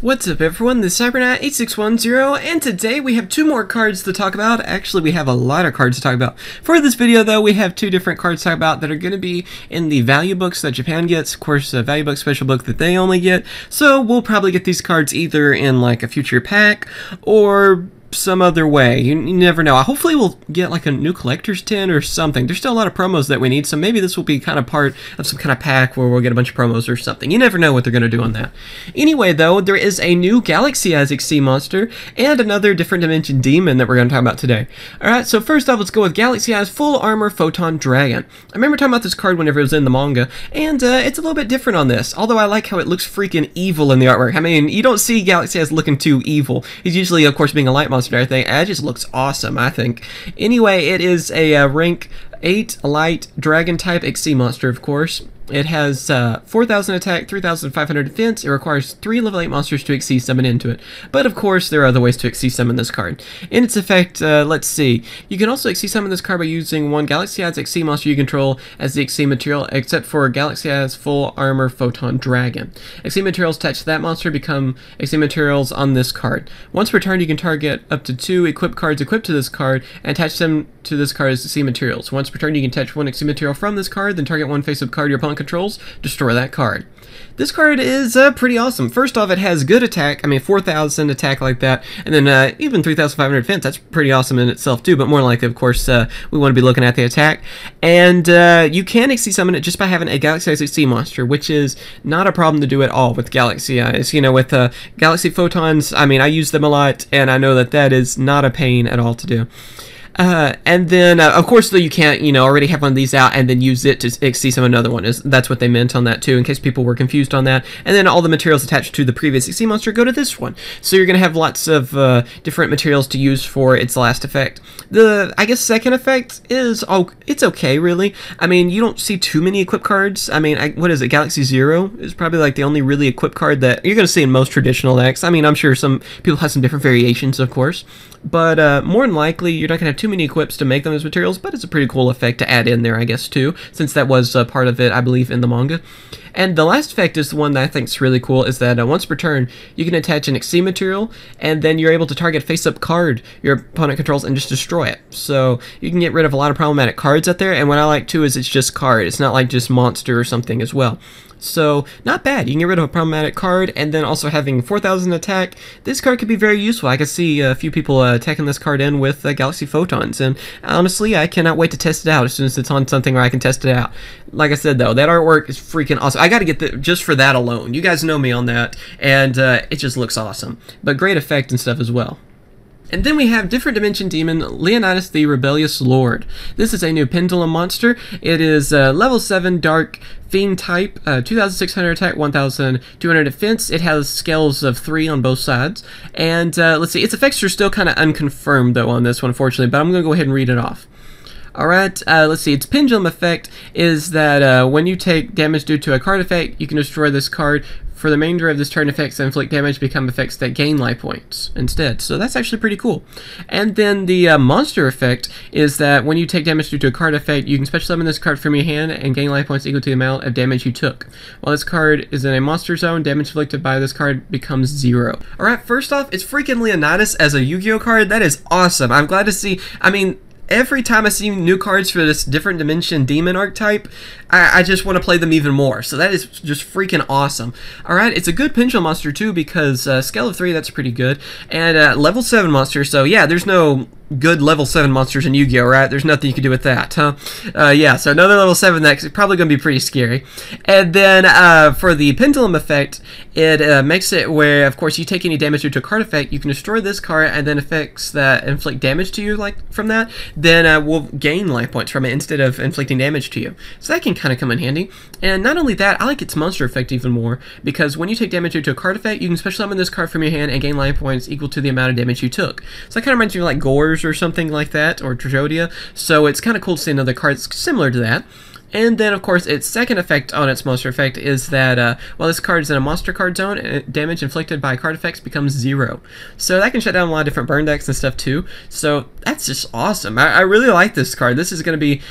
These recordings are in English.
What's up everyone, this is CyberKnight 8610, and today we have two more cards to talk about. Actually, we have a lot of cards to talk about. For this video though, we have two different cards to talk about that are going to be in the value books that Japan gets. Of course, a value book special book that they only get. So we'll probably get these cards either in like a future pack or some other way. You never know. Hopefully we'll get like a new collector's tin or something. There's still a lot of promos that we need, so maybe this will be kind of part of some kind of pack where we'll get a bunch of promos or something. You never know what they're going to do on that. Anyway though, there is a new Galaxy-Eyes Xyz monster and another different dimension demon that we're going to talk about today. Alright, so first off, let's go with Galaxy-Eyes Full Armor Photon Dragon. I remember talking about this card whenever it was in the manga, and it's a little bit different on this, although I like how it looks freaking evil in the artwork. I mean, you don't see Galaxy-Eyes looking too evil. He's usually, of course, being a light monster and everything. It just looks awesome, I think. Anyway, it is a rank 8 light dragon type Xyz monster, of course. It has 4,000 attack, 3,500 defense. It requires 3 level 8 monsters to Xyz summon into it. But of course, there are other ways to Xyz summon this card. In its effect, let's see. You can also Xyz summon this card by using one Galaxy-Eyes Xyz monster you control as the Xyz material, except for Galaxy-Eyes Full Armor Photon Dragon. Xyz materials attached to that monster become Xyz materials on this card. Once per turn, you can target up to 2 equipped cards equipped to this card and attach them to this card as Xyz materials. Once per turn, you can attach one Xyz material from this card, then target one face-up card your opponent controls, destroy that card. This card is pretty awesome. First off, it has good attack. I mean, 4,000 attack like that, and then even 3,500 defense. That's pretty awesome in itself too, but more like, of course, we want to be looking at the attack. And you can Xyz summon it just by having a Galaxy-Eyes Xyz monster, which is not a problem to do at all with Galaxy-Eyes. You know, with Galaxy Photons, I mean, I use them a lot, and I know that that is not a pain at all to do. And then, of course, though, you can't, already have one of these out and then use it to Xyz summon another one. That's what they meant on that, too, in case people were confused on that. And then all the materials attached to the previous Xyz monster go to this one. So you're going to have lots of different materials to use for its last effect. The, I guess, second effect is, it's okay, really. I mean, you don't see too many equipped cards. I mean, what is it, Galaxy Zero is probably, like, the only really equipped card that you're going to see in most traditional decks. I mean, I'm sure some people have some different variations, of course. But more than likely, you're not going to have too many equips to make them as materials, but it's a pretty cool effect to add in there, I guess, too, since that was part of it, I believe, in the manga. And the last effect is the one that I think is really cool, is that once per turn, you can attach an Xyz material, and then you're able to target a face-up card your opponent controls and just destroy it. So you can get rid of a lot of problematic cards out there, and what I like, too, is it's just card. It's not like just monster or something as well. So, not bad. You can get rid of a problematic card, and then also having 4,000 attack. This card could be very useful. I can see a few people attacking this card in with Galaxy Photons, and honestly, I cannot wait to test it out as soon as it's on something where I can test it out. Like I said, though, that artwork is freaking awesome. I gotta get the, just for that alone. You guys know me on that, and it just looks awesome. But great effect and stuff as well. And then we have different dimension demon, Leonidas the Rebellious Lord. This is a new Pendulum monster. It is level 7 dark fiend type, 2,600 attack, 1,200 defense. It has scales of 3 on both sides. And let's see, its effects are still kind of unconfirmed though on this one, unfortunately, but I'm going to go ahead and read it off. Alright, let's see, its pendulum effect is that when you take damage due to a card effect, you can destroy this card. For the remainder of this turn, effects that inflict damage become effects that gain life points instead. So that's actually pretty cool. And then the monster effect is that when you take damage due to a card effect, you can special summon this card from your hand and gain life points equal to the amount of damage you took. While this card is in a monster zone, damage inflicted by this card becomes 0. Alright, first off, it's freaking Leonidas as a Yugioh card. That is awesome. I'm glad to see, I mean, every time I see new cards for this different dimension demon archetype, I just want to play them even more. So that is just freaking awesome. Alright, it's a good pendulum monster too because scale of 3, that's pretty good. And level 7 monster, so yeah, there's no good level 7 monsters in Yu-Gi-Oh, right? There's nothing you can do with that, huh? Yeah, so another level 7 that's probably going to be pretty scary. And then for the pendulum effect, it makes it where, of course, you take any damage due to a card effect, you can destroy this card, and then effects that inflict damage to you, like from that, then will gain life points from it instead of inflicting damage to you. So that can kind of come in handy. And not only that, I like its monster effect even more, because when you take damage due to a card effect, you can special summon this card from your hand and gain life points equal to the amount of damage you took. So that kind of reminds me of like Gores or something like that, or Trajodia. So it's kind of cool to see another card similar to that. And then, of course, its second effect on its monster effect is that while this card is in a monster card zone, damage inflicted by card effects becomes 0. So that can shut down a lot of different burn decks and stuff too. So that's just awesome. I really like this card. This is going to be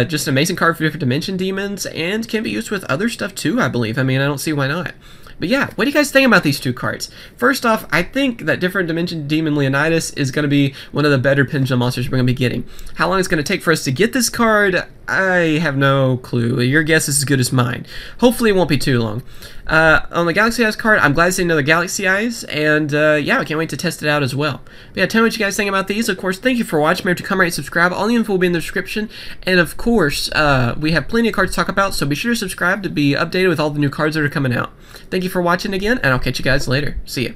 just an amazing card for different dimension demons and can be used with other stuff too, I believe. I mean, I don't see why not. But yeah, what do you guys think about these two cards? First off, I think that Different Dimension Demon Leonidas is going to be one of the better Pendulum monsters we're going to be getting. How long it's going to take for us to get this card, I have no clue. Your guess is as good as mine. Hopefully it won't be too long. On the Galaxy-Eyes card, I'm glad to see another Galaxy-Eyes, and yeah, I can't wait to test it out as well. But yeah, tell me what you guys think about these. Of course, thank you for watching. Remember to comment, rate, subscribe. All the info will be in the description. And of course, we have plenty of cards to talk about, so be sure to subscribe to be updated with all the new cards that are coming out. Thank you for watching again, and I'll catch you guys later. See ya.